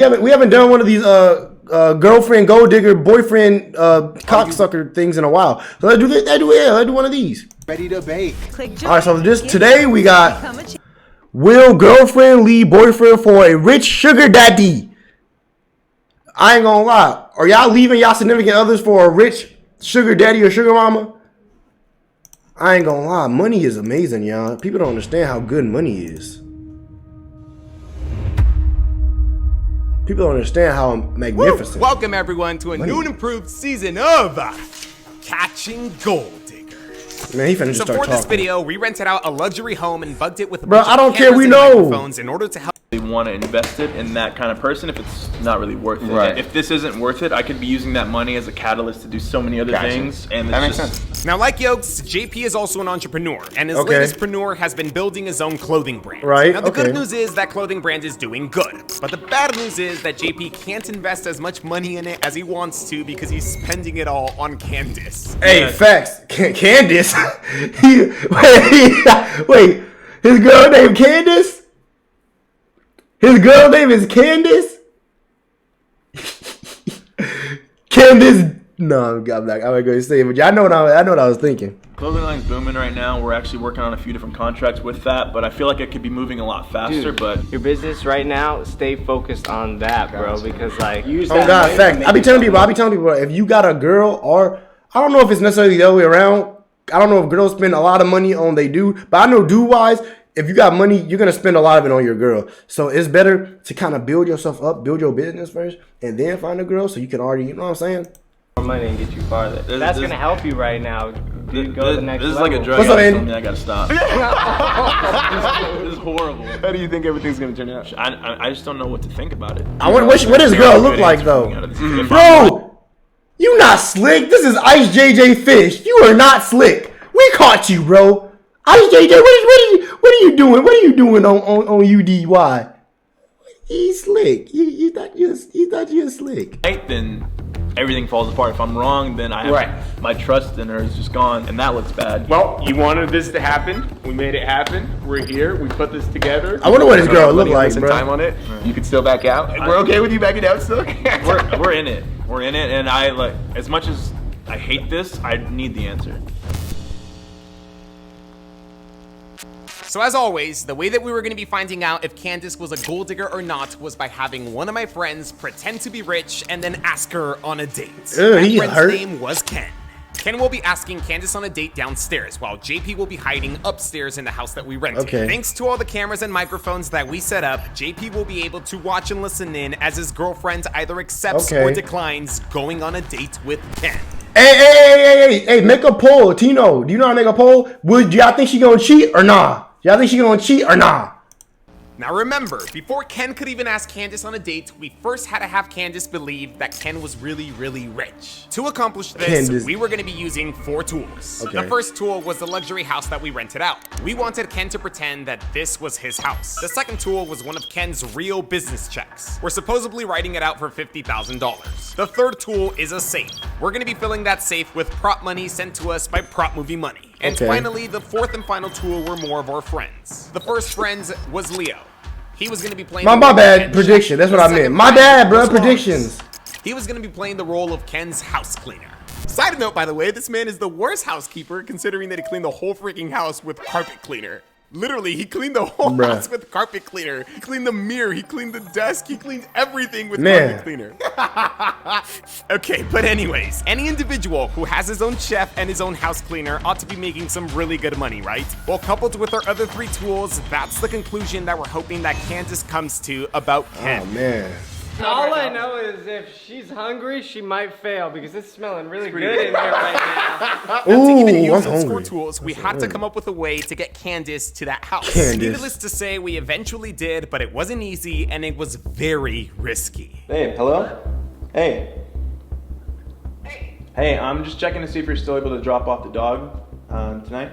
We haven't done one of these girlfriend, gold digger, boyfriend, cocksucker things in a while. So let's do one of these. Ready to bake. All right, so today we got will girlfriend leave boyfriend for a rich sugar daddy? I ain't gonna lie. Are y'all leaving y'all significant others for a rich sugar daddy or sugar mama? I ain't gonna lie. Money is amazing, y'all. People don't understand how good money is. People don't understand how magnificent. Woo! Welcome everyone to a new and improved season of Catching Gold Diggers. Man, he finna just start for talking. this video, we rented out a luxury home and bugged it with a Bro, bunch I don't of care. We know. microphones in order to help. Want to invest it in that kind of person if it's not really worth it. Right. If this isn't worth it, I could be using that money as a catalyst to do so many other things, and that it's makes just sense. Now, like Yokes, JP is also an entrepreneur, and his latest preneur has been building his own clothing brand. Right. Now, the good news is that clothing brand is doing good, but the bad news is that JP can't invest as much money in it as he wants to because he's spending it all on Candace. Hey, facts. Candace. Wait. His girl named Candace. His girl name is Candace? Candace. No, I'm not going to say it, but I know what I was thinking. clothing line's booming right now. We're actually working on a few different contracts with that, but I feel like it could be moving a lot faster. Dude, but your business right now, stay focused on that, bro, because like use Oh that God, money fact. to I be make telling something. people, if you got a girl, or I don't know if it's necessarily the other way around. I don't know if girls spend a lot of money on they do, but I know dude-wise, if you got money, you're gonna spend a lot of it on your girl. So it's better to kind of build yourself up, build your business first, and then find a girl so you can already, you know what I'm saying? More money and get you farther. That's gonna help you right now. Dude, go to the next this is level. like a drug What's up, addict, Andy? something I gotta stop. This is horrible. How do you think everything's gonna turn out? I just don't know what to think about it. I wonder what does girl look like though? Bro, you not slick. This is Ice JJ Fish. You are not slick. We caught you, bro. Ice JJ, what are you doing? What are you doing on UDY? He's slick. You thought you was slick. Right, then everything falls apart. If I'm wrong, then I have my trust in her is just gone, and that looks bad. Well, you wanted this to happen. We made it happen. We're here. We put this together. I wonder what his girl look like, Some bro. time on it. You can still back out. We're okay with you backing out still. We're in it. We're in it, and I like as much as I hate this, I need the answer. So as always, the way that we were going to be finding out if Candace was a gold digger or not was by having one of my friends pretend to be rich and then ask her on a date. My friend's name was Ken. Ken will be asking Candace on a date downstairs, while JP will be hiding upstairs in the house that we rented. Okay. Thanks to all the cameras and microphones that we set up, JP will be able to watch and listen in as his girlfriend either accepts or declines going on a date with Ken. Hey, make a poll. Tino, do you know how to make a poll? Do y'all think she gonna cheat or nah? Y'all think she gonna cheat or nah? Now remember, before Ken could even ask Candace on a date, we first had to have Candace believe that Ken was really, really rich. To accomplish this, we were going to be using 4 tools. The first tool was the luxury house that we rented out. We wanted Ken to pretend that this was his house. The second tool was one of Ken's real business checks. We're supposedly writing it out for $50,000. The third tool is a safe. We're going to be filling that safe with prop money sent to us by Prop Movie Money. And finally, the fourth and final tool were more of our friends. The first friend was Leo. He was going to be playing my bad prediction. That's what I meant. My bad, bro. Predictions. He was going to be playing the role of Ken's house cleaner. Side note, by the way, this man is the worst housekeeper considering that he cleaned the whole freaking house with carpet cleaner. Literally, he cleaned the whole house with carpet cleaner. He cleaned the mirror, he cleaned the desk, he cleaned everything with carpet cleaner. Okay, but anyways, any individual who has his own chef and his own house cleaner ought to be making some really good money, right? Well, coupled with our other 3 tools, that's the conclusion that we're hoping that Candace comes to about Ken. Oh, man. All I know is if she's hungry, she might fail because it's smelling really good in here right now. To even use those 4 tools, we had to come up with a way to get Candace to that house. Needless to say, we eventually did, but it wasn't easy and it was very risky. Hey, hello? Hey. Hey, I'm just checking to see if you're still able to drop off the dog tonight.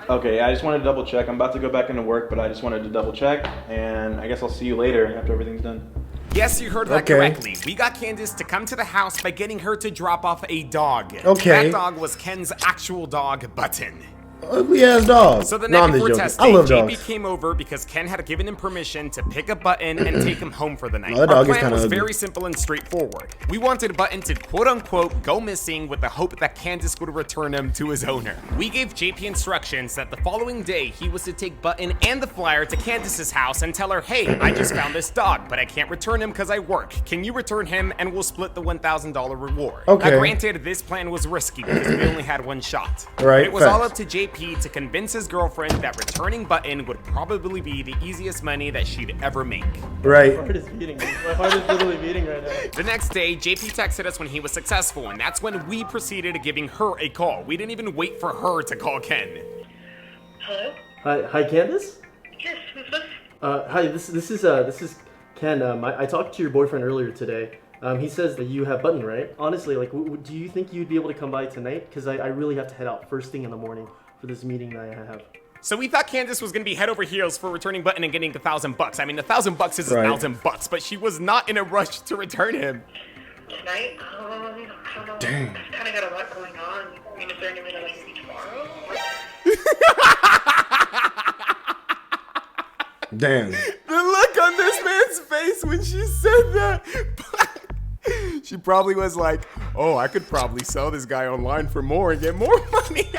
Okay, I just wanted to double check. I'm about to go back into work, but I just wanted to double check, and I guess I'll see you later after everything's done. Yes, you heard that correctly. We got Candace to come to the house by getting her to drop off a dog. Okay. That dog was Ken's actual dog, Button. Ugly ass dog. So the No, night I'm just before joking. testing, I love JP dogs. came over because Ken had given him permission to pick a Button and take him home for the night. No, that Our dog is plan kinda was ugly. very simple and straightforward. We wanted Button to quote-unquote go missing with the hope that Candace would return him to his owner. We gave JP instructions that the following day he was to take Button and the flyer to Candace's house and tell her, hey, I just found this dog, but I can't return him because I work. Can you return him and we'll split the $1,000 reward? Okay. Now granted, this plan was risky because we only had one shot. Right, But it was all facts. up to JP to convince his girlfriend that returning Button would probably be the easiest money that she'd ever make. Right. My heart is beating. My heart is literally beating right now. The next day, JP texted us when he was successful, and that's when we proceeded to giving her a call. We didn't even wait for her to call Ken. Hello? Hi, Candace. Yes, who's this? Hi, this is Ken. I talked to your boyfriend earlier today. He says that you have Button, right? Honestly, like, do you think you'd be able to come by tonight? Because I really have to head out first thing in the morning for this meeting that I have. So we thought Candace was gonna be head over heels for returning Button and getting $1,000. I mean, $1,000 is Right. $1,000, but she was not in a rush to return him. Tonight? I don't know. Dang. I've kind of got a lot going on. I mean, is there any way that I can be tomorrow? Damn. The look on this man's face when she said that. She probably was like, oh, I could probably sell this guy online for more and get more money.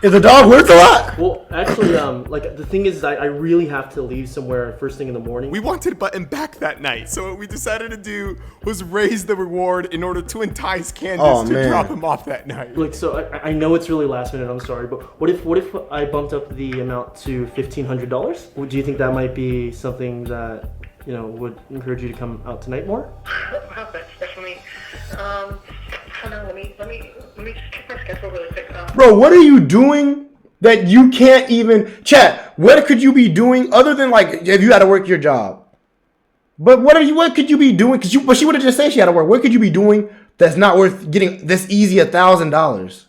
Is the dog worth a lot? Well, actually, like the thing is, I really have to leave somewhere first thing in the morning. We wanted Button back that night, so what we decided to do was raise the reward in order to entice Candace Oh, to man. drop him off that night. Like, so I know it's really last minute. I'm sorry, but what if I bumped up the amount to $1,500? Do you think that might be something that would encourage you to come out tonight more? Wow, that's definitely. Hold on, let me just check my schedule really quick. Bro, what are you doing that you can't even... Chat, what could you be doing other than, like, if you had to work your job? But what could you be doing? But she would have just said she had to work. What could you be doing that's not worth getting this easy $1,000?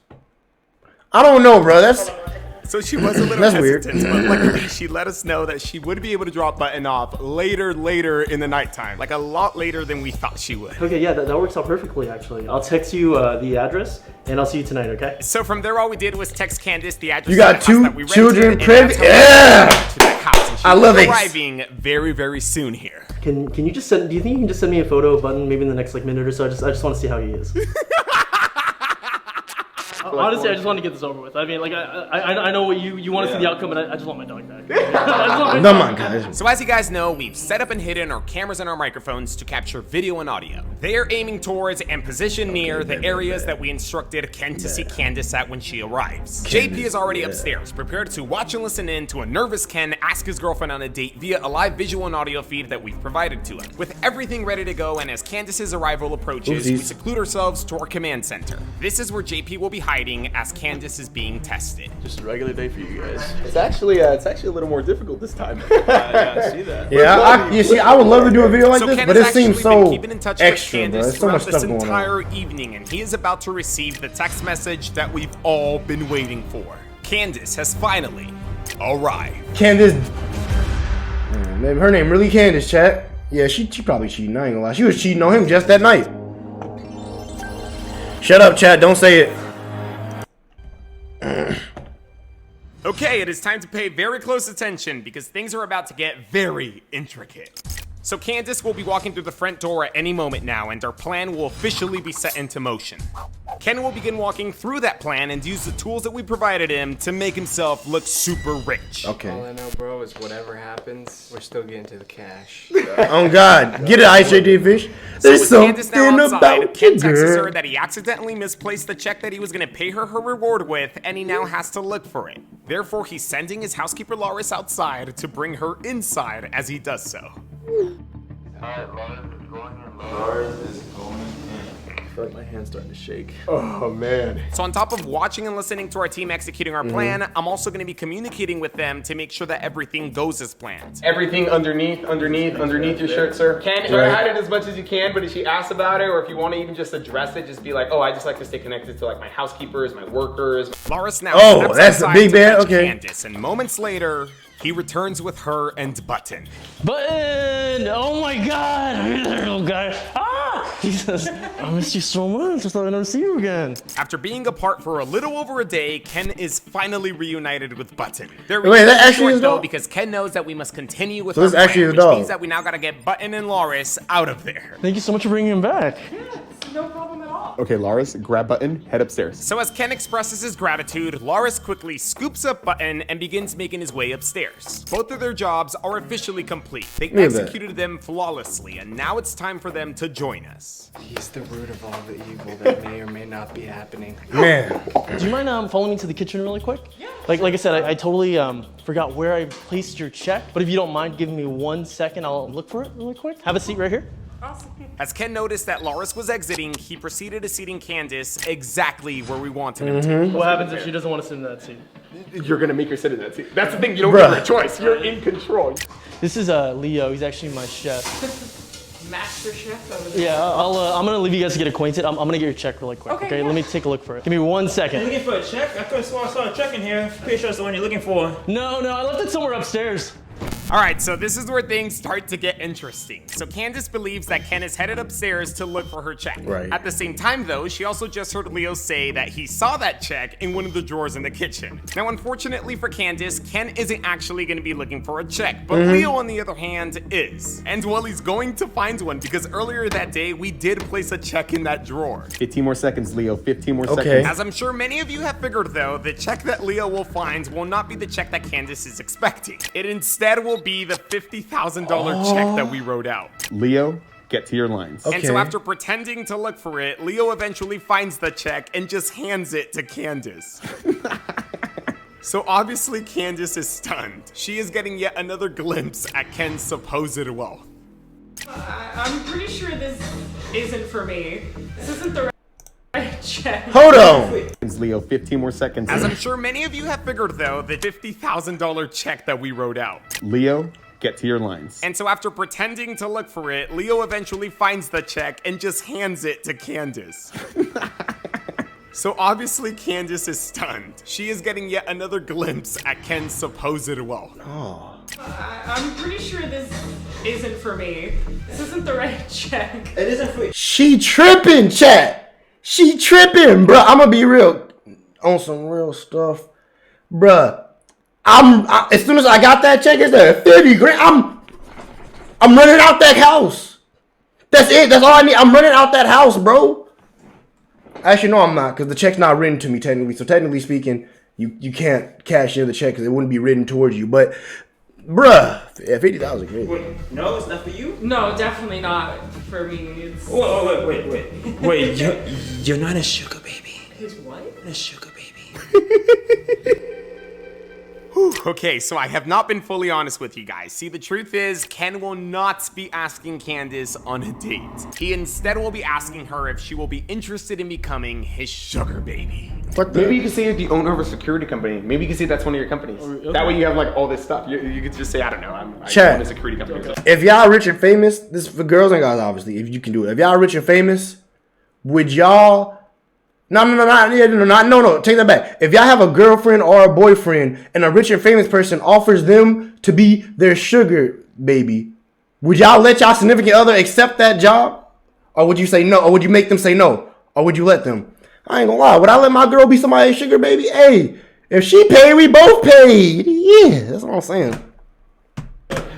I don't know, bro. That's... So she was a little That's weird. hesitant, but luckily she let us know that she would be able to drop Button off later in the nighttime. Like a lot later than we thought she would. Okay, yeah, that works out perfectly, actually. I'll text you the address, and I'll see you tonight, okay? So from there, all we did was text Candace the address You got to the house two that we rented, children and pregnant? that's how we got Yeah! to that house. And she I love will be it. arriving very, very soon here. Can you just send? Do you think you can just send me a photo of Button maybe in the next minute or so? I just want to see how he is. Honestly, I just want to get this over with. I mean, like, I know what you want to see the outcome, but I just want my dog back. I just want my No, dog my back. guys. So as you guys know, we've set up and hidden our cameras and our microphones to capture video and audio. They are aiming towards and positioned near the areas that we instructed Ken to see Candace at when she arrives. JP is already upstairs, prepared to watch and listen in to a nervous Ken ask his girlfriend on a date via a live visual and audio feed that we've provided to him. With everything ready to go, and as Candace's arrival approaches, we Oopsies. seclude ourselves to our command center. This is where JP will be hiding as Candace is being tested. Just a regular day for you guys. It's actually a little more difficult this time. Yeah, I see that. Yeah, you see, I would love to do a video like So this, Ken but has it seems actually been so keeping in touch extra, with bro. Candace There's so much throughout stuff this going on. entire evening, and he is about to receive the text message that we've all been waiting for. Candace has finally arrived. Candace, man, her name really Candace, chat. Yeah, she probably cheating. I ain't gonna lie. She was cheating on him just that night. Shut up, chat. Don't say it. Okay, it is time to pay very close attention because things are about to get very intricate. So Candace will be walking through the front door at any moment now, and our plan will officially be set into motion. Ken will begin walking through that plan and use the tools that we provided him to make himself look super rich. All Okay. I know, bro, is whatever happens, we're still getting to the cash. Oh God, get it, IJD fish. There's With something Candace now outside, about Ken you, texts her girl. that he accidentally misplaced the check that he was going to pay her reward with, and he now has to look for it. Therefore, he's sending his housekeeper Loris outside to bring her inside as he does so. Lars is going in. I feel like my hand's starting to shake. Oh man. So on top of watching and listening to our team executing our plan, I'm also going to be communicating with them to make sure that everything goes as planned. Everything underneath your shirt, sir. Ken, try to hide it as much as you can, but if she asks about it, or if you want to even just address it, just be like, oh, I just like to stay connected to like my housekeepers, my workers. Loris now Oh, steps that's a outside big to man? fetch Okay. Candace, and moments later, he returns with her and Button. Button! Oh my god! Oh god! Ah! Jesus, I missed you so much. I thought I'd never see you again. After being apart for a little over a day, Ken is finally reunited with Button. They're Wait, that actually short, his though, dog? because Ken knows that we must continue with So our this actually plan, his which dog. means that we now gotta get Button and Loris out of there. Thank you so much for bringing him back. No problem at all. Okay, Loris, grab Button, head upstairs. So as Ken expresses his gratitude, Loris quickly scoops up Button and begins making his way upstairs. Both of their jobs are officially complete. They at that. executed them flawlessly, and now it's time for them to join us. He's the root of all the evil that may or may not be happening. Man. Do you mind following me to the kitchen really quick? Yeah. Like I said, I totally forgot where I placed your check, but if you don't mind giving me 1 second, I'll look for it really quick. Have a seat right here. As Ken noticed that Loris was exiting, he proceeded to seating Candace exactly where we wanted him to. What happens if she doesn't want to sit in that seat? You're gonna make her sit in that seat. That's the thing, you don't Bruh. have a choice. You're in control. This is Leo. He's actually my chef. Master chef over there. Yeah, I'm gonna leave you guys to get acquainted. I'm gonna get your check really quick. Okay, Okay, yeah. let me take a look for it. Give me 1 second. Looking for a check? I could have sworn I saw a check in here. Pretty sure it's the one you're looking for. No, I left it somewhere upstairs. Alright, so this is where things start to get interesting. So Candace believes that Ken is headed upstairs to look for her check. Right. At the same time though, she also just heard Leo say that he saw that check in one of the drawers in the kitchen. Now unfortunately for Candace, Ken isn't actually going to be looking for a check, but Leo on the other hand is. And well, he's going to find one because earlier that day we did place a check in that drawer. 15 more seconds, Leo. 15 more Okay. seconds. As I'm sure many of you have figured though, the check that Leo will find will not be the check that Candace is expecting. It instead will be the $50,000 check that we wrote out. Leo, get to your lines. Okay. And so after pretending to look for it, Leo eventually finds the check and just hands it to Candace. So obviously Candace is stunned. She is getting yet another glimpse at Ken's supposed wealth. I'm pretty sure this isn't for me. This isn't the right check. Hold on. Leo, 15 more seconds. As I'm sure many of you have figured though, the $50,000 check that we wrote out. Leo, get to your lines. And so after pretending to look for it, Leo eventually finds the check and just hands it to Candace. So obviously Candace is stunned. She is getting yet another glimpse at Ken's supposed wealth. I'm pretty sure this isn't for me. This isn't the right check. It isn't for She tripping, chat. She tripping, bruh. I'm gonna be real on some real stuff, bruh. As soon as I got that check, it's there 50 grand. I'm running out that house. That's it. That's all I need. I'm running out that house, bro. Actually, no, I'm not, because the check's not written to me technically. So technically speaking, you can't cash in the check because it wouldn't be written towards you. But, bruh, yeah, 50,000 great. Wait, no, it's not for you? No, definitely not for me. It's Wait, you're not a sugar baby. his what? A sugar baby. Okay, so I have not been fully honest with you guys. See, the truth is, Ken will not be asking Candace on a date. He instead will be asking her if she will be interested in becoming his sugar baby. Maybe you can say you're the owner of a security company. Maybe you can say that's one of your companies. That way you have like all this stuff. You could just say, I don't know, I Chat. own a security company. If y'all rich and famous, this is for girls and guys, obviously, if you can do it. If y'all rich and famous, would y'all... No, take that back. If y'all have a girlfriend or a boyfriend and a rich and famous person offers them to be their sugar baby, would y'all let y'all significant other accept that job? Or would you say no? Or would you make them say no? Or would you let them? I ain't gonna lie. Would I let my girl be somebody's sugar baby? Hey, if she paid, we both paid. Yeah, that's what I'm saying.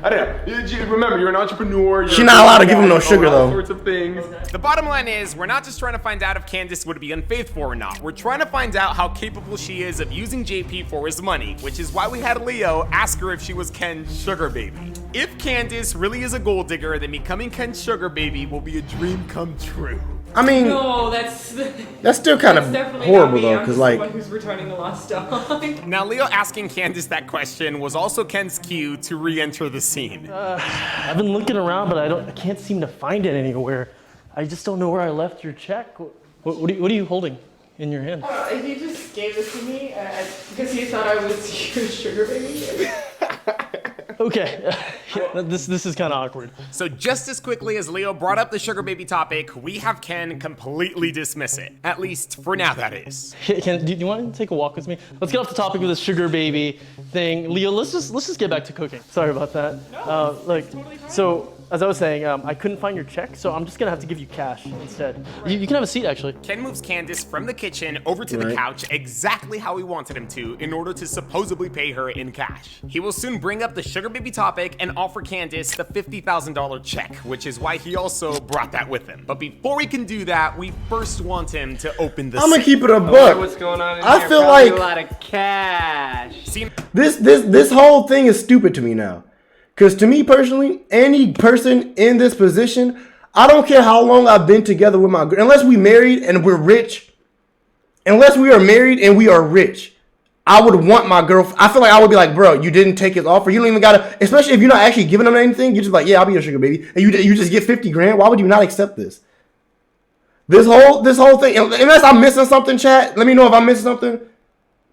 I don't know. Remember, you're an entrepreneur. She not allowed to give him no sugar, all though. sorts of things. The bottom line is, we're not just trying to find out if Candace would be unfaithful or not. We're trying to find out how capable she is of using JP for his money, which is why we had Leo ask her if she was Ken's sugar baby. If Candace really is a gold digger, then becoming Ken's sugar baby will be a dream come true. I mean, No, that's still kind of definitely horrible, not me. though, I'm because, just like... the one who's returning the lost dog. Now, Leo asking Candace that question was also Ken's cue to re-enter the scene. I've been looking around, but I can't seem to find it anywhere. I just don't know where I left your check. What are you holding in your hand? He just gave it to me because he thought I was your sugar baby. Okay, this is kind of awkward. So just as quickly as Leo brought up the sugar baby topic, we have Ken completely dismiss it. At least for now, that is. Ken, do you want to take a walk with me? Let's get off the topic of this sugar baby thing. Leo, let's just get back to cooking. Sorry about that. No, Look, totally fine. so as I was saying, I couldn't find your check, so I'm just gonna have to give you cash instead. You can have a seat, actually. Ken moves Candace from the kitchen over to the couch exactly how he wanted him to in order to supposedly pay her in cash. He will soon bring up the sugar baby topic and offer Candace the $50,000 check, which is why he also brought that with him. But before we can do that, we first want him to open the I'm gonna safe. keep it a buck. What's going on in I here? feel Probably like a lot of cash. See, this whole thing is stupid to me now. Because to me personally, any person in this position, I don't care how long I've been together with my girl, unless we married and we're rich, unless we are married and we are rich, I would want my girl. I feel like I would be like, bro, you didn't take his offer. You don't even gotta, especially if you're not actually giving them anything. You're just like, yeah, I'll be your sugar baby, and you just get 50 grand. Why would you not accept this? This whole thing, unless I'm missing something, chat. Let me know if I'm missing something.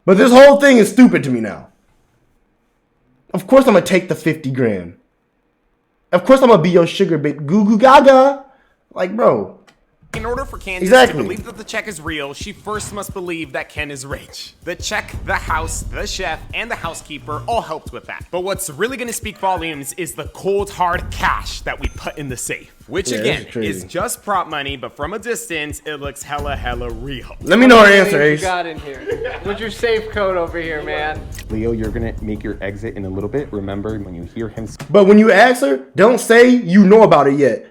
But this whole thing is stupid to me now. Of course I'm gonna take the 50 grand. Of course I'm gonna be your sugar baby. Goo goo gaga. Like, bro. in order for Candace to believe that the check is real, she first must believe that Ken is rich. The check, the house, the chef, and the housekeeper all helped with that. But what's really gonna speak volumes is the cold hard cash that we put in the safe. Which again, is just prop money, but from a distance, it looks hella real. Let me know her answer, Ace. What you got in here? What's your safe code over here, man? Leo, you're gonna make your exit in a little bit. Remember, when you hear him... But when you ask her, don't say you know about it yet.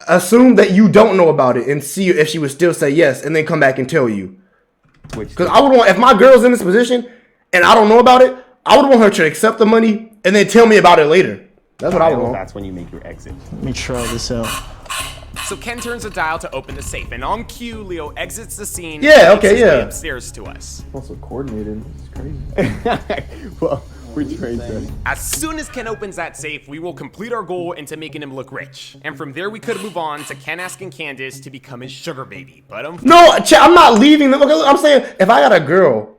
Assume that you don't know about it and see if she would still say yes and then come back and tell you. Because I would want, if my girl's in this position and I don't know about it, I would want her to accept the money and then tell me about it later. That's what I would want. That's when you make your exit. Let me try this out. So Ken turns a dial to open the safe, and on cue, Leo exits the scene. Yeah, and makes okay, his way yeah. upstairs to us. Also coordinated. It's crazy. Well, we're trained. As soon as Ken opens that safe, we will complete our goal into making him look rich. And from there, we could move on to Ken asking Candace to become his sugar baby. But no, I'm not leaving them. I'm saying if I got a girl,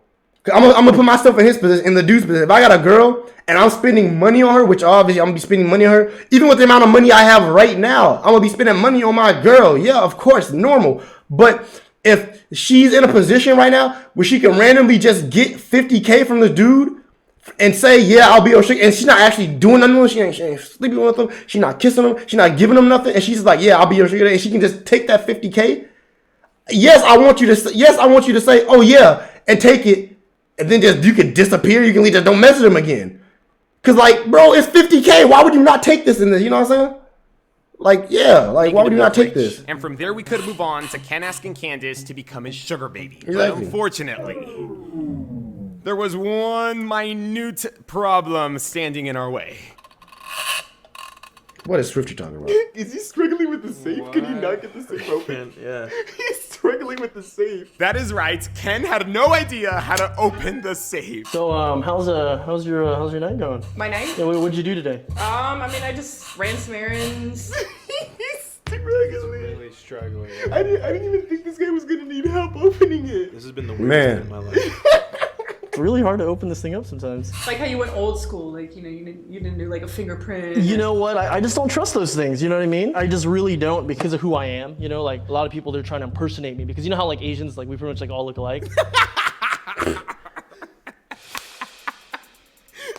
I'm gonna put myself in his position, in the dude's position. If I got a girl and I'm spending money on her, which obviously I'm gonna be spending money on her, even with the amount of money I have right now, I'm gonna be spending money on my girl. Yeah, of course, normal. But if she's in a position right now where she can randomly just get 50K from the dude and say, yeah, I'll be your sugar, and she's not actually doing nothing with him, she ain't sleeping with him, she's not kissing him, she's not giving him nothing, and she's just like, yeah, I'll be your sugar, and she can just take that 50K. Yes, I want you to say, oh yeah, and take it. And then just you can disappear. You can leave. Just don't message them again. Cause like, bro, it's 50K. Why would you not take this in this? You know what I'm saying? Like, yeah. Like, why would you not take this? And from there, we could move on to Ken asking Candace to become his sugar baby. Exactly. But unfortunately, there was one minute problem standing in our way. What is Swift you talking about? Is he struggling with the safe? Can you not get the safe open? Yeah. He's struggling with the safe. That is right. Ken had no idea how to open the safe. So, how's your night going? My night? Yeah, what'd you do today? I mean, I just ran some errands. He's struggling. Really struggling. I didn't even think this guy was gonna need help opening it. This has been the weirdest day of my life. It's really hard to open this thing up sometimes. Like how you went old school, like, you know, you didn't do like a fingerprint. You know what? I just don't trust those things. You know what I mean? I just really don't because of who I am. You know, like a lot of people, they're trying to impersonate me because you know how like Asians, like we pretty much like all look alike.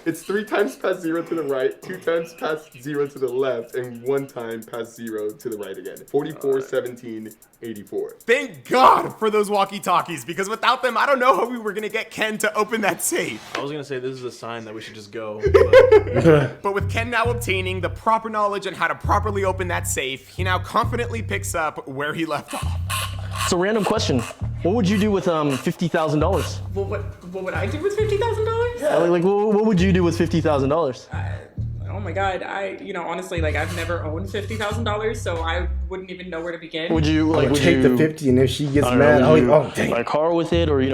It's 3 times past 0 to the right, 2 times past 0 to the left, and 1 time past 0 to the right again. 44, 17, 84. Thank God for those walkie-talkies, because without them, I don't know how we were gonna get Ken to open that safe. I was gonna say this is a sign that we should just go. But with Ken now obtaining the proper knowledge on how to properly open that safe, he now confidently picks up where he left off. So random question. What would you do with $50,000? Well, what would I do with $50,000? Yeah. Like what would you do with $50,000? Oh my God, honestly, like I've never owned $50,000, so I wouldn't even know where to begin. Would you like take the 50 and if she gets mad, dang. Buy a car with it, or do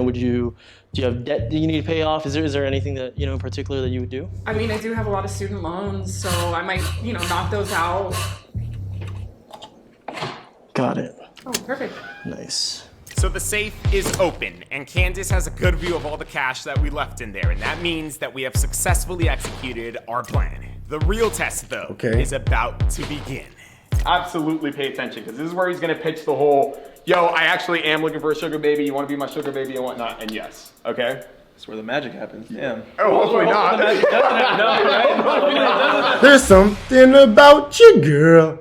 you have debt that you need to pay off? Is there anything that in particular that you would do? I mean, I do have a lot of student loans, so I might knock those out. Got it. Oh, perfect. Nice. So the safe is open, and Candace has a good view of all the cash that we left in there, and that means that we have successfully executed our plan. The real test, though, is about to begin. Absolutely pay attention, because this is where he's gonna pitch the whole, yo, I actually am looking for a sugar baby, you wanna be my sugar baby and whatnot, and yes, okay? That's where the magic happens. Damn. Oh, hopefully not. There's something about you, girl.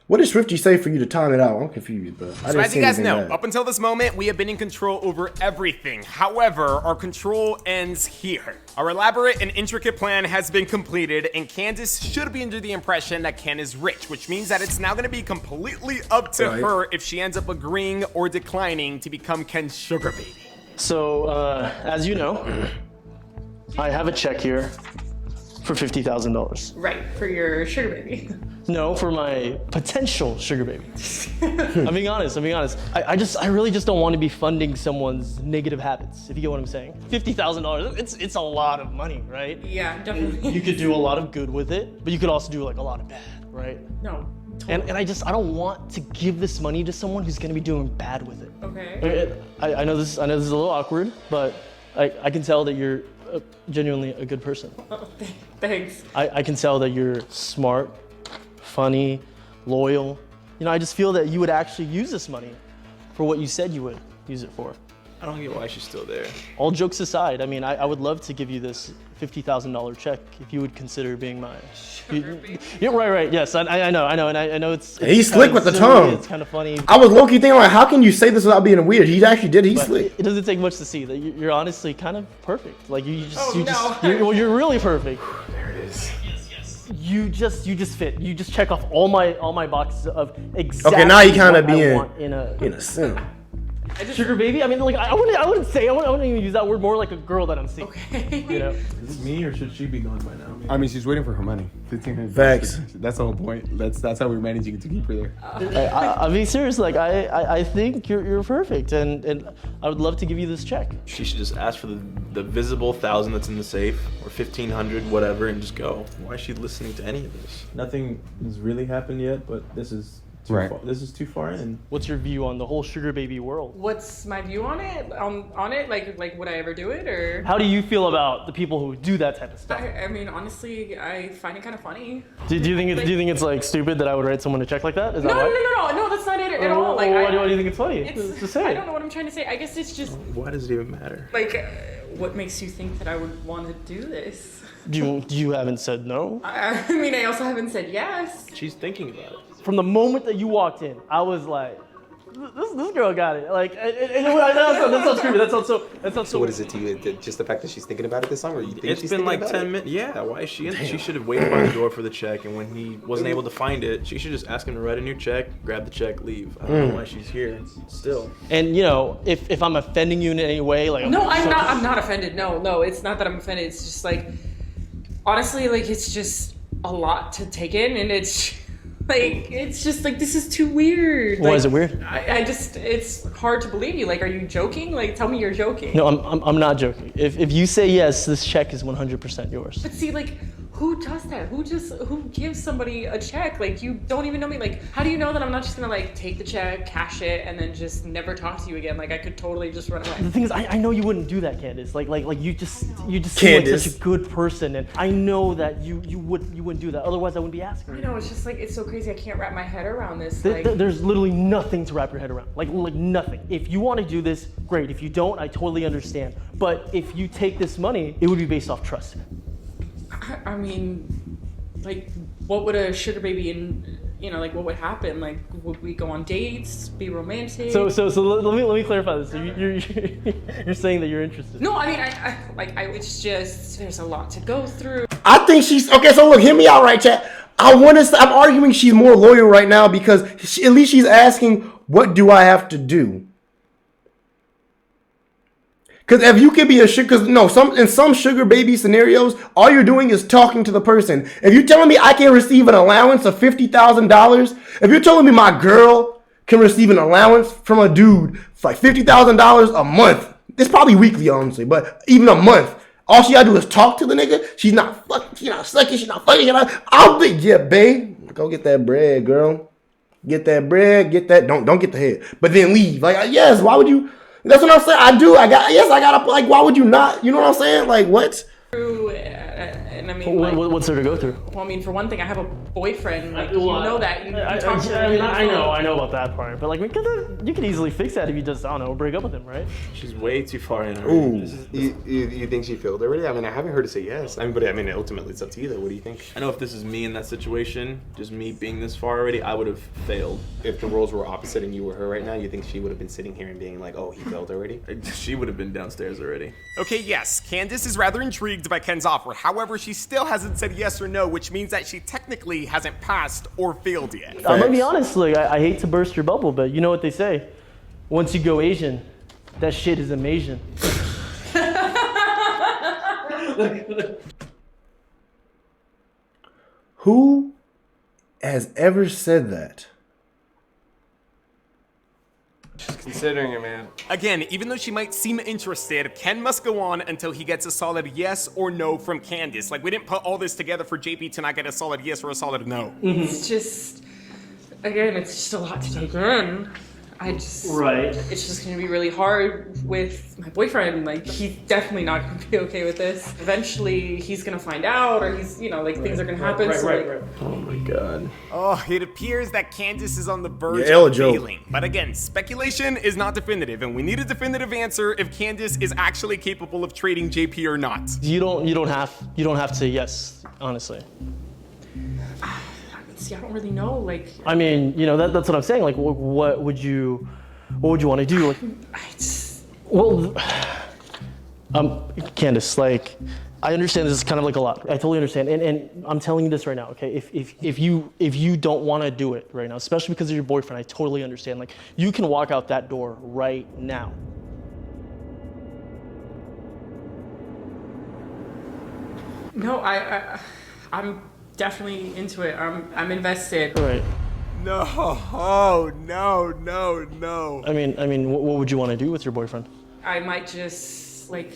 What did Swifty say for you to time it out? I'm confused, but I So didn't as see you guys anything know, bad. up until this moment, we have been in control over everything. However, our control ends here. Our elaborate and intricate plan has been completed, and Candace should be under the impression that Ken is rich, which means that it's now going to be completely up to her if she ends up agreeing or declining to become Ken's sugar baby. So, as you know, I have a check here for $50,000. Right, for your sugar baby. No, for my potential sugar baby. I'm being honest. I really just don't want to be funding someone's negative habits, if you get what I'm saying. $50,000, it's a lot of money, right? Yeah, definitely. You could do a lot of good with it, but you could also do like a lot of bad, right? No, totally. And I don't want to give this money to someone who's gonna be doing bad with it. Okay. I know this is a little awkward, but I can tell that you're genuinely a good person. Oh, thanks. I can tell that you're smart, funny, loyal. You know, I just feel that you would actually use this money for what you said you would use it for. I don't get why she's still there. All jokes aside, I mean, I would love to give you this $50,000 check if you would consider being my. Yeah, right. Yes, I know, and I know it's He's slick with the silly, tongue. It's kind of funny. I was low-key thinking, like, how can you say this without being weird? He actually did. He's But slick. it doesn't take much to see that you're honestly kind of perfect. Like Oh, you're really perfect. There it is. You just fit. You just check off all my boxes of exactly. Okay, now you kind of what I being want in a simp. sugar baby. I mean, like I wouldn't even use that word. More like a girl that I'm seeing. Okay. You know. Is it me or should she be gone by now? I mean, she's waiting for her money. 1,500. Facts. That's the whole point. That's how we're managing to keep her there. I'm being serious. Like I think you're perfect, and I would love to give you this check. She should just ask for the visible 1,000 that's in the safe, or 1,500, whatever, and just go. Why is she listening to any of this? Nothing has really happened yet, but this is too Right. far. This is too far in. What's your view on the whole sugar baby world? What's my view on it? On it? Like would I ever do it or? How do you feel about the people who do that type of stuff? I mean, honestly, I find it kind of funny. Do you think it's like stupid that I would write someone a check like that? Is No, that why? no, that's not it at all. Like, Why do you think it's funny? it's Just say I it. don't know what I'm trying to say. I guess it's just Why does it even matter? like, what makes you think that I would want to do this? You haven't said no? I mean, I also haven't said yes. She's thinking about it. From the moment that you walked in, I was like, this girl got it. Like, that sounds creepy. That sounds so. So what is it to you? Just the fact that she's thinking about it this time, or you think It's she's been thinking like about 10 it? minutes. Yeah, why is she in? She should have waited by the door for the check, and when he wasn't able to find it, she should just ask him to write a new check, grab the check, leave. I don't know why she's here still. And you know, if I'm offending you in any way, like No, I'm not offended. No, it's not that I'm offended. It's just like, honestly, like it's just a lot to take in, and it's like this is too weird. Why Like, is it weird? I just it's hard to believe you. Like, are you joking? Like, tell me you're joking. No, I'm not joking. If you say yes, this check is 100% yours. But see, like, who does that? Who gives somebody a check? Like, you don't even know me. Like, how do you know that I'm not just gonna like take the check, cash it, and then just never talk to you again? Like, I could totally just run away. The thing is, I know you wouldn't do that, Candace. Like you just seem like Candace. such a good person, and I know that you wouldn't do that. Otherwise, I wouldn't be asking I you. know, it's just like, it's so crazy. I can't wrap my head around this. There's literally nothing to wrap your head around. Like nothing. If you want to do this, great. If you don't, I totally understand. But if you take this money, it would be based off trust. I mean, like, what would a sugar baby like, what would happen? Like, would we go on dates, be romantic? So let me clarify this. So you're saying that you're interested. No, I mean, it's just, there's a lot to go through. I think she's okay. So look, hear me out, right, chat. I'm arguing she's more loyal right now because at least she's asking, "What do I have to do?" Because if you could be a sugar, in some sugar baby scenarios, all you're doing is talking to the person. If you're telling me I can receive an allowance of $50,000, if you're telling me my girl can receive an allowance from a dude for like $50,000 a month, it's probably weekly, honestly, but even a month, all she gotta do is talk to the nigga. She's not fucking, she's not sucking, she's not fucking. I'll be, yeah, babe, go get that bread, girl. Get that bread, get that. Don't get the head, but then leave. Like, yes, why would you? That's what I'm saying. I gotta, like, why would you not? You know what I'm saying? Like, what? And And I mean, what's there to go through? Well, I mean, for one thing, I have a boyfriend. Like, you know that. You talk to I him. mean, I know about that part. But like, you could easily fix that if you just, I don't know, break up with him, right? She's way too far in. Ooh. You think she failed already? I mean, I haven't heard her say yes. I mean, but I mean, ultimately, it's up to you though. What do you think? I know if this is me in that situation, just me being this far already, I would have failed. If the roles were opposite and you were her right now, you think she would have been sitting here and being like, oh, he failed already? She would have been downstairs already. Okay, yes, Candace is rather intrigued by Ken's offer. However, she still hasn't said yes or no, which means that she technically hasn't passed or failed yet. I'm gonna be honest, like, I hate to burst your bubble, but you know what they say? Once you go Asian, that shit is amazing. Who has ever said that? She's considering it, man. Again, even though she might seem interested, Ken must go on until he gets a solid yes or no from Candace. Like, we didn't put all this together for JP to not get a solid yes or a solid no. It's just, again, it's just a lot to take in. Right. It's just gonna be really hard with my boyfriend. Like, he's definitely not gonna be okay with this. Eventually, he's gonna find out, or he's, you know, like, things are gonna happen. Right. Oh my god. Oh, it appears that Candace is on the verge Yeah, of failing. But again, speculation is not definitive, and we need a definitive answer if Candace is actually capable of trading JP or not. You don't have to say yes, honestly. See, I don't really know. Like, I mean, you know, that's what I'm saying. Like, what would you want to do? Like, Candace, like, I understand this is kind of like a lot. I totally understand, and I'm telling you this right now, okay? If you don't want to do it right now, especially because of your boyfriend, I totally understand. Like, you can walk out that door right now. no, I'm definitely into it. I'm invested. Right. No, oh, no. I mean, what would you want to do with your boyfriend? I might just, like,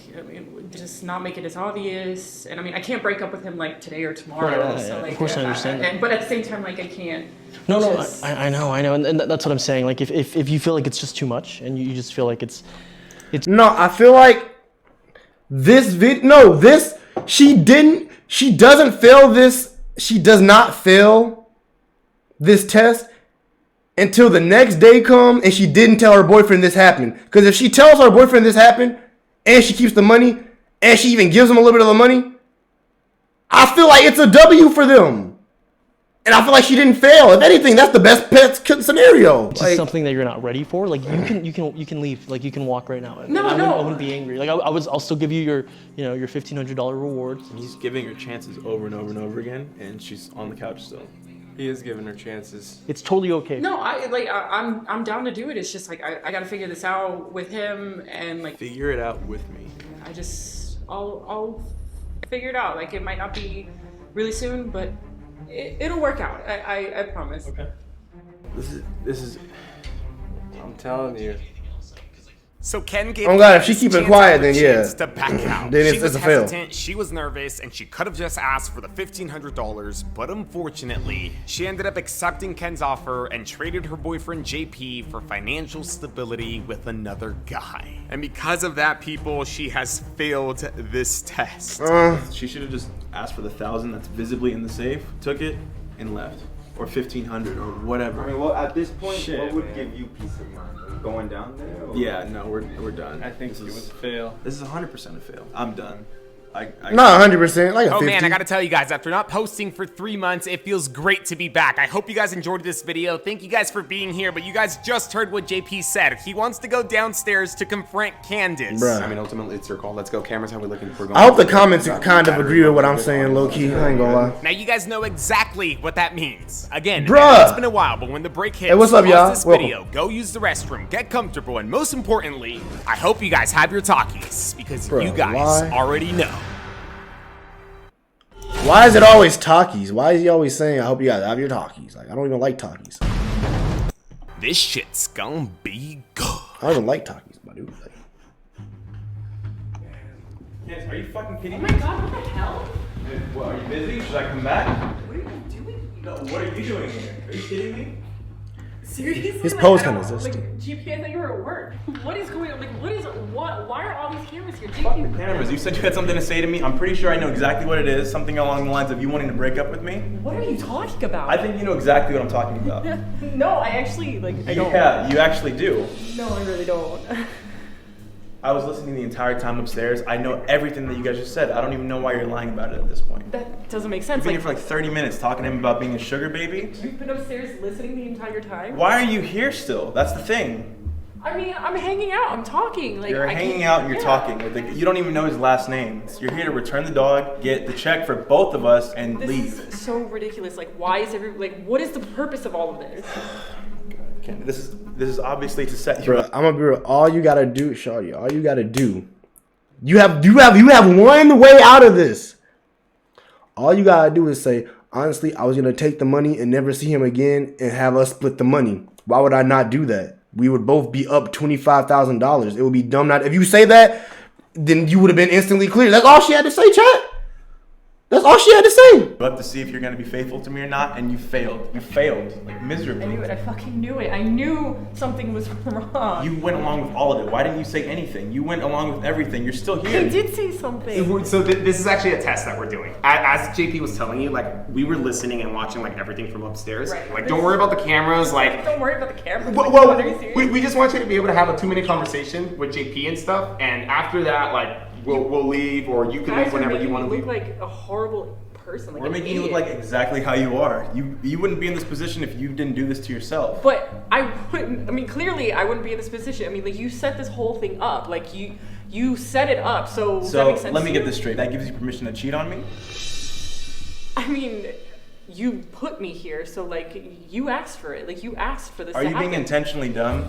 just not make it as obvious. And I mean, I can't break up with him, like, today or tomorrow. Right, so, like, of course I understand that. But at the same time, like, I can't. No, I know, and that's what I'm saying. Like, if you feel like it's just too much, and you just feel like it's. No, I feel like she doesn't fail this. She does not fail this test until the next day comes and she didn't tell her boyfriend this happened. Because if she tells her boyfriend this happened and she keeps the money and she even gives him a little bit of the money, I feel like it's a W for them. And I feel like she didn't fail. If anything, that's the best scenario. It's just something that you're not ready for. Like, you can leave. Like, you can walk right now. I wouldn't be angry. Like, I'll still give you your $1,500 reward. He's giving her chances over and over and over again, and she's on the couch still. He is giving her chances. It's totally okay. No, I'm down to do it. It's just like I gotta figure this out with him and like figure it out with me. I'll figure it out. Like, it might not be really soon, but it'll work out. I promise. Okay. This is. I'm telling you. So Ken gave. I'm glad if she keep it quiet, then yeah. To back out. Then she was it's a fail. hesitant, she was nervous, and she could have just asked for the $1,500, but unfortunately, she ended up accepting Ken's offer and traded her boyfriend JP for financial stability with another guy. And because of that, people, she has failed this test. She should have just asked for the $1,000 that's visibly in the safe, took it, and left. Or $1,500 or whatever. I mean, well, at this point, what would give you peace of mind? Going down there? Or? Yeah, no, we're done. I think it was a fail. This is 100% a fail. I'm done. Not 100%, like a 50. Oh man, I gotta tell you guys, after not posting for 3 months, it feels great to be back. I hope you guys enjoyed this video. Thank you guys for being here, but you guys just heard what JP said. He wants to go downstairs to confront Candace. Bruh. I mean, ultimately, it's your call. Let's go, cameras. How we looking for? I hope the comments kind of agree with what I'm saying, low-key. I ain't gonna lie. Now you guys know exactly what that means. Again, Bruh. it's been a while, but when the break hits, Hey, what's up, pause y'all? this Welcome. video, go use the restroom, get comfortable, and most importantly, I hope you guys have your talkies, because Bruh, you guys why? already know. Why is it always talkies? Why is he always saying, I hope you guys have your talkies? Like, I don't even like talkies. This shit's gonna be good. I don't even like talkies, my dude. Like, Yes, are you fucking kidding Oh me? my god, what the hell? What, are you busy? Should I come back? What are you doing? No, what are you doing here? Are you kidding me? Seriously? His Like, pose I kind of don't- existed. Like, GP, I thought you were at work. What is going on? Like, why are all these cameras here? Fuck the GP, cameras. You said you had something to say to me. I'm pretty sure I know exactly what it is. Something along the lines of you wanting to break up with me. what are you talking about? I think you know exactly what I'm talking about. No, I actually, like, I don't. Yeah, you actually do. No, I really don't. I was listening the entire time upstairs. I know everything that you guys just said. I don't even know why you're lying about it at this point. That doesn't make You've sense. been here for like 30 minutes talking to him about being a sugar baby. You've been upstairs listening the entire time? Why are you here still? That's the thing. I mean, I'm hanging out. I'm talking. Like, You're I hanging can't- out and you're yeah. talking. Like, you don't even know his last name. You're here to return the dog, get the check for both of us, and This leave. is so ridiculous. Like, why is what is the purpose of all of this? Ken, this is obviously to set you Bro, up. I'm gonna be real. All you gotta do, Shawty, all you gotta do. You have one way out of this. All you gotta do is say, honestly, I was gonna take the money and never see him again and have us split the money. Why would I not do that? We would both be up $25,000. It would be dumb not. If you say that, then you would have been instantly clear. That's all she had to say, chat. That's all she had to say. You have to see if you're gonna be faithful to me or not, and you failed. You failed, like miserably. I knew it. I fucking knew it. I knew something was wrong. You went along with all of it. Why didn't you say anything? You went along with everything. You're still I here. did say something. So this is actually a test that we're doing. As JP was telling you, like we were listening and watching like everything from upstairs. Right. Like don't worry about the cameras. Like Don't worry about the camera. well, Are you serious? we just want you to be able to have a 2-minute conversation with JP and stuff. And after that, like we'll leave, or you can guys leave are whenever making you want me to look leave. like a horrible person. Like We're an making you look idiot. like exactly how you are. You wouldn't be in this position if you didn't do this to yourself. But I wouldn't. I mean, clearly, I wouldn't be in this position. I mean, like you set this whole thing up. Like you set it up. So does that So make sense? let me to get you? this straight. That gives you permission to cheat on me? I mean, you put me here, so like you asked for it. Like you asked for this. Are to you being happen. intentionally dumb?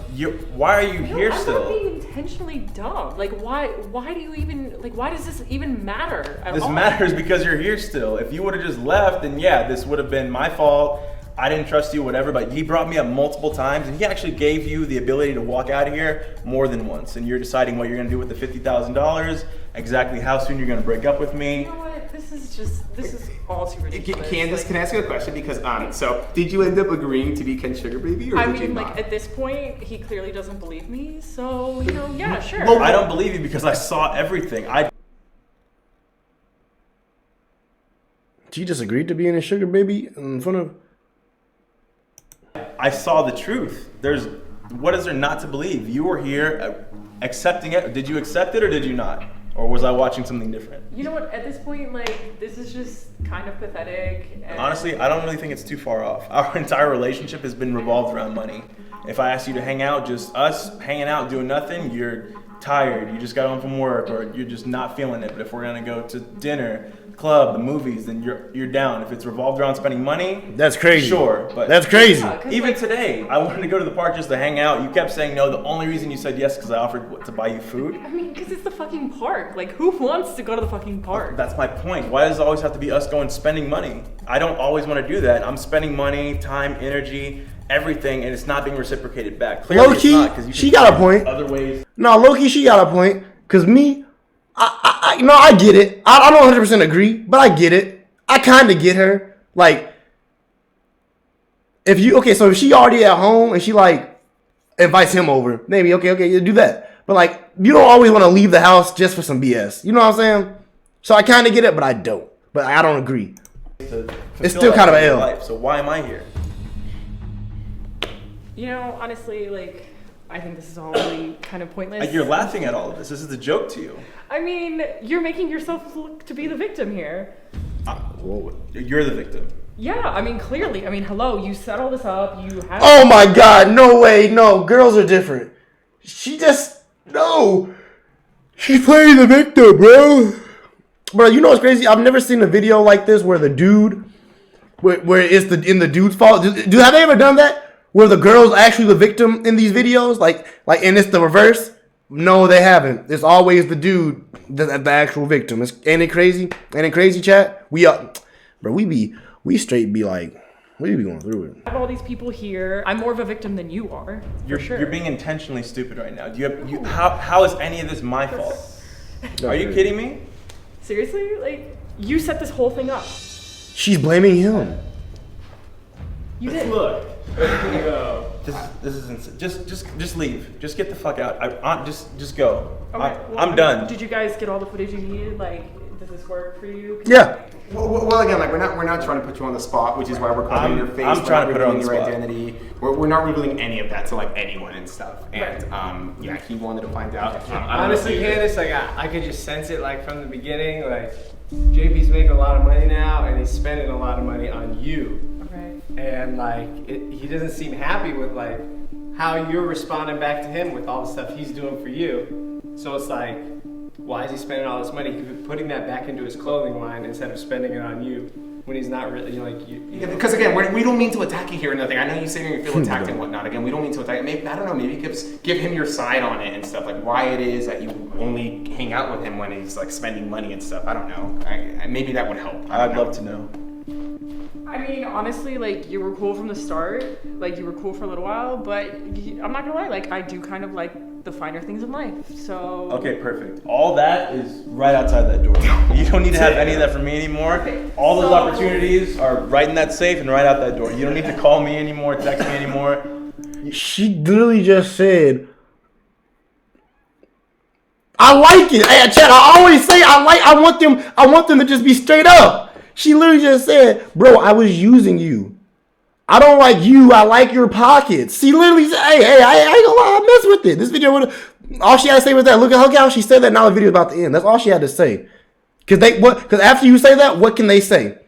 Why are you No, here I'm still? not being intentionally dumb. Like why do you even like? Why does this even matter at This all? matters because you're here still. If you would have just left, then yeah, this would have been my fault. I didn't trust you, whatever, but he brought me up multiple times and he actually gave you the ability to walk out of here more than once. And you're deciding what you're gonna do with the $50,000, exactly how soon you're gonna break up with me. You know what? This is all too ridiculous. Candace, Like, can I ask you a question? Because so did you end up agreeing to be Ken's sugar baby, or I did you mean, not? like at this point, he clearly doesn't believe me. So you know, yeah, sure. Well, I don't believe you because I saw everything. She just agreed to being a sugar baby in front of. I saw the truth. What is there not to believe? You were here accepting it. Did you accept it or did you not? Or was I watching something different? You know what? At this point, like this is just kind of pathetic. And Honestly, I don't really think it's too far off. Our entire relationship has been revolved around money. If I ask you to hang out, just us hanging out doing nothing, you're tired. You just got home from work or you're just not feeling it. But if we're gonna go to dinner, club, the movies, then you're down. If it's revolved around spending money, That's crazy. Sure, but That's crazy. Yeah, 'cause, even like, today, I wanted to go to the park just to hang out. You kept saying no. The only reason you said yes because I offered to buy you food. I mean, because it's the fucking park. Like, who wants to go to the fucking park? That's my point. Why does it always have to be us going spending money? I don't always want to do that. I'm spending money, time, energy, everything, and it's not being reciprocated back. Clearly, Low it's key, not, 'cause you she can got a find point. Other ways. No, Loki, she got a point. Cause me, I get it. I don't 100% agree, but I get it. I kind of get her. Like, if she already at home and she like invites him over, maybe okay, you do that. But like, you don't always want to leave the house just for some BS. You know what I'm saying? So I kind of get it, but I don't. But I don't agree. It's still kind of an L. Life, so why am I here? You know, honestly, like, I think this is all really kind of pointless. Like, you're laughing at all of this. This is a joke to you. I mean, you're making yourself look to be the victim here. You're the victim. Yeah, I mean, clearly. I mean, hello, you set all this up. You have. Oh my God! No way! No, girls are different. She's playing the victim, bro. Bro, you know what's crazy? I've never seen a video like this where the dude, where it's in the dude's fault. Have they ever done that? Where the girl's actually the victim in these videos, and it's the reverse. No, they haven't. It's always the dude, the actual victim. Ain't it crazy? Ain't it crazy, chat? We straight be like, we be going through it. I have all these people here. I'm more of a victim than you are. You're for sure. you're being intentionally stupid right now. How is any of this my fault? Are you kidding me? Seriously? Like, you set this whole thing up. She's blaming him. You did. Look. This is insane. Just leave. Just get the fuck out. Just go. Okay, I'm done. Did you guys get all the footage you needed? Like, does this work for you? Yeah. Well, again, like we're not trying to put you on the spot, which is why we're covering your face. I'm trying to put her on the your spot. identity. We're not revealing any of that to like anyone and stuff. And yeah, he wanted to find out. Honestly, Candace, like I could just sense it like from the beginning. Like JP's making a lot of money now, and he's spending a lot of money on you. Okay. And like he doesn't seem happy with like how you're responding back to him with all the stuff he's doing for you. So it's like, why is he spending all this money? He could be putting that back into his clothing line instead of spending it on you when he's not really, you know, like you. Yeah, because again, we don't mean to attack you here or nothing. I know you say you feel attacked and whatnot. Again, we don't mean to attack. Maybe, I don't know. Maybe give him your side on it and stuff, like why it is that you only hang out with him when he's like spending money and stuff. I don't know. Maybe that would help. I'd love to know. I mean, honestly, like, you were cool from the start. Like, you were cool for a little while, but I'm not gonna lie, like, I do kind of like the finer things in life, so... Okay, perfect. All that is right outside that door. You don't need to have any of that from me anymore. Okay, all those opportunities are right in that safe and right out that door. You don't need to call me anymore, text me anymore. She literally just said, I like it. Hey, Chad, I always say I want them to just be straight up. She literally just said, bro, I was using you. I don't like you. I like your pockets. She literally said, hey, I ain't gonna lie, I mess with it. This video would all she had to say was that. Look how she said that. Now the video's about to end. That's all she had to say. Because after you say that, what can they say?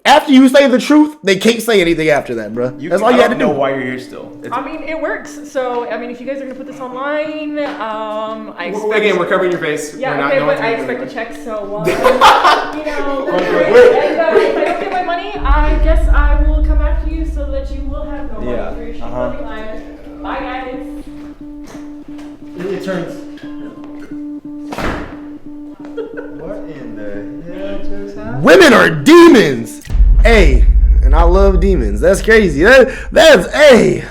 After you say the truth, they can't say anything after that, bro. That's all you had to do. I don't know why you're here still. I mean, it works. So, I mean, if you guys are gonna put this online, I expect... Again, we're covering your face. Yeah, okay, but I expect a check, so, you know, that's great. And if I don't get my money, I guess I will come after you so that you will have no money for your shit clothing line. Bye, guys. It turns. What in the hell just happened? Women are demons. Hey, and I love demons. That's crazy. That's I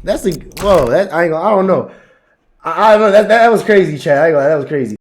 don't know. I don't know. That was crazy, Chad. That was crazy.